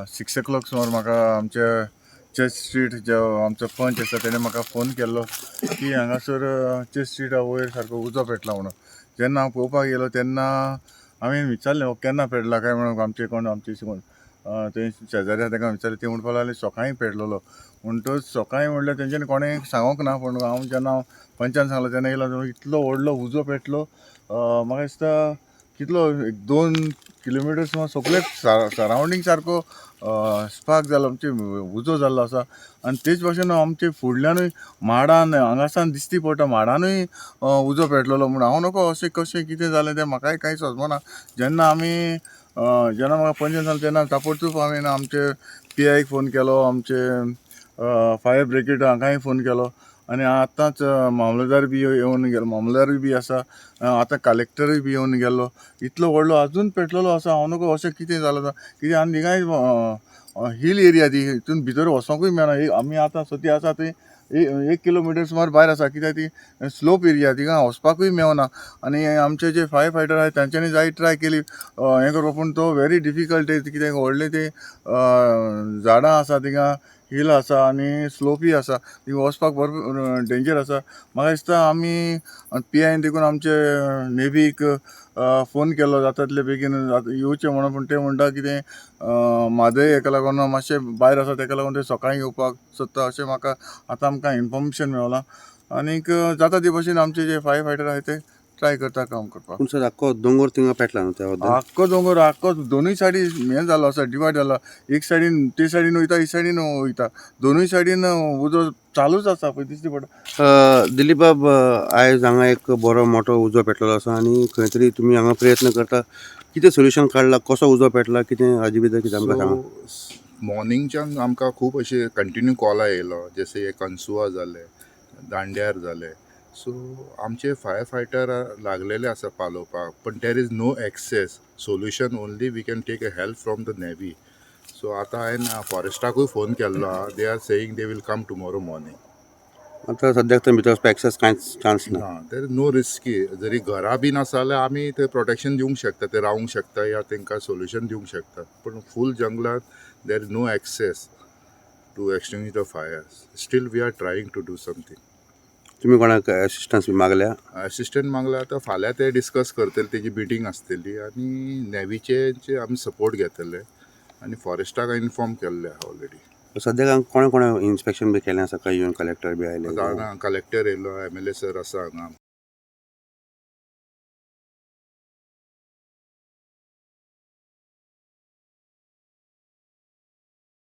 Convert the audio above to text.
6 o'clock सुमार म्हाका आमच्या चर्च स्ट्रीट जो आमचो पंच आसा तेणें म्हाका फोन केल्लो की हांगासर चर्च स्ट्रीटा वयर सारको उजो पेटला म्हणून. जेन्ना हांव पळोवपाक गेलो तेन्ना हांवें विचारलें हो केन्ना पेटला काय म्हणून आमचे कोण थंय शेजारी आसा ताका विचारलें. ते म्हणपाक लागले सकाळीं पेटलेलो. म्हणटच सकाळीं म्हणल्यार तेंच्यांनी कोणें सांगोंक ना, पूण हांव जेन्ना पंचान सांगलो तेन्ना येयलो इतलो व्हडलो उजो पेटलो. म्हाका दिसता कितलो 2 किलोमिटर सुमार सगळे सरावंडींग सारको स्पार्क जालो, आमचे उजो जाल्लो आसा. आनी तेच भाशेन आमचे फुडल्यानूय माडान हांगासान दिश्टी पडटा माडानूय उजो पेटलेलो. म्हूण हांव नकळो अशें कशें कितें जालें तें म्हाकाय कांय समजना. जेन्ना म्हाका पंचान सांगलें तेन्ना ताबडतोब हांवें आमचे PIक फोन केलो, आमचे फायर ब्रिगेड हांकांय फोन केलो. आनी आतांच मामलेदार बी येवन गेलो, मामलेदारूय बी आसा, आतां कलेक्टरूय बी येवन गेल्लो. इतलो व्हडलो आजून पेटलेलो आसा. हांव नकळो अशें कितें जालें कित्याक आनी थिंगाय हिल एरिया ती, हितून भितर वचोंकूय मेळना. आमी आतां सद्या आसा थंय 1 किलोमिटर सुमार भायर आसा, कित्याक ती स्लोप एरिया, थिंगा वचपाकूय मेळना. आनी आमचे जे फायर फायटर आहाय तांच्यांनी जाय ट्राय केली हें करपाक, पूण तो व्हेरी डिफिकल्ट. कित्याक व्हडले ते झाडां आसा, थिंगा हिल आसा आनी स्लोपी आसा, थिंगा वचपाक भरपूर डेंजर आसा. म्हाका दिसता आमी PIन देखून आमचे नेवीक फोन केल्लो जाता तितले बेगीन येवचें म्हणून. पूण ते म्हणटा कितें म्हादय हेका लागून मातशें भायर आसा ताका लागून ते सकाळीं येवपाक सोदता अशें म्हाका आतां आमकां इन्फॉर्मेशन मेवलां. आनीक जाता ते भशेन आमचे जे फायर फायटर आहाय ते ट्राय करता काम करपाक. पूण सर आख्खो दोंगर थिंगा पेटला न्हू त्या बद्दल? आख्खो दोंगर आख्खो दोनूय सायडी हें जाल्लो आसा, डिवायड जाला. एक सायडीन ते सायडीन वयता, एक सायडीन वयता. दोनूय सायडीन उजो चालूच आसा पळय दिश्टी पडटा. दिलीप बाब, आयज हांगा एक बरो मोठो उजो पेटलेलो आसा आनी खंय तरी तुमी हांगा प्रयत्न करता. कितें सोल्युशन काडला, कसो उजो पेटला, कितें हाजे भितर कितें आमकां सांगा. मॉर्निंगच्यान आमकां खूब अशे कंटिन्यू कॉलां येयलो, जशे कन्सुआ जाले, दांड्यार जाले. सो आमचे फायर फायटर लागलेले आसा पालोवपाक, पण there is no access solution. Only we can take a help from the navy. So आतां हांवें फॉरेस्टाकूय फोन केल्लो आहा. They are saying they will come tomorrow morning. आतां सद्याक थंय भितर वचपाक एक्सेस कांयच चान्स ना. ना, देर इज नो रिस्की. जरी घरा बीन आसा जाल्यार आमी थंय प्रोटेक्शन दिवंक शकता, ते रावंक शकता या तांकां सोल्युशन दिवंक शकता. पूण फूल जंगलात there is no access to extinguish the fire. Still we are trying to do something. तुमी कोणाक असिस्टन्स बी मागल्या? असिस्टंट मागला. आतां फाल्यां ते डिस्कस करतले, तेजी मिटींग आसतली आनी नेवीचे आमी सपोर्ट घेतले आनी फॉरेस्टाक इन्फॉर्म केल्ले आहा ऑलरेडी. सद्याक हांगा कोणें इन्स्पेक्शन बी केलें आसा काय येवन? कलेक्टर बी आयले? आतां हांगा कलेक्टर येयलो, MLA सर आसा हांगा.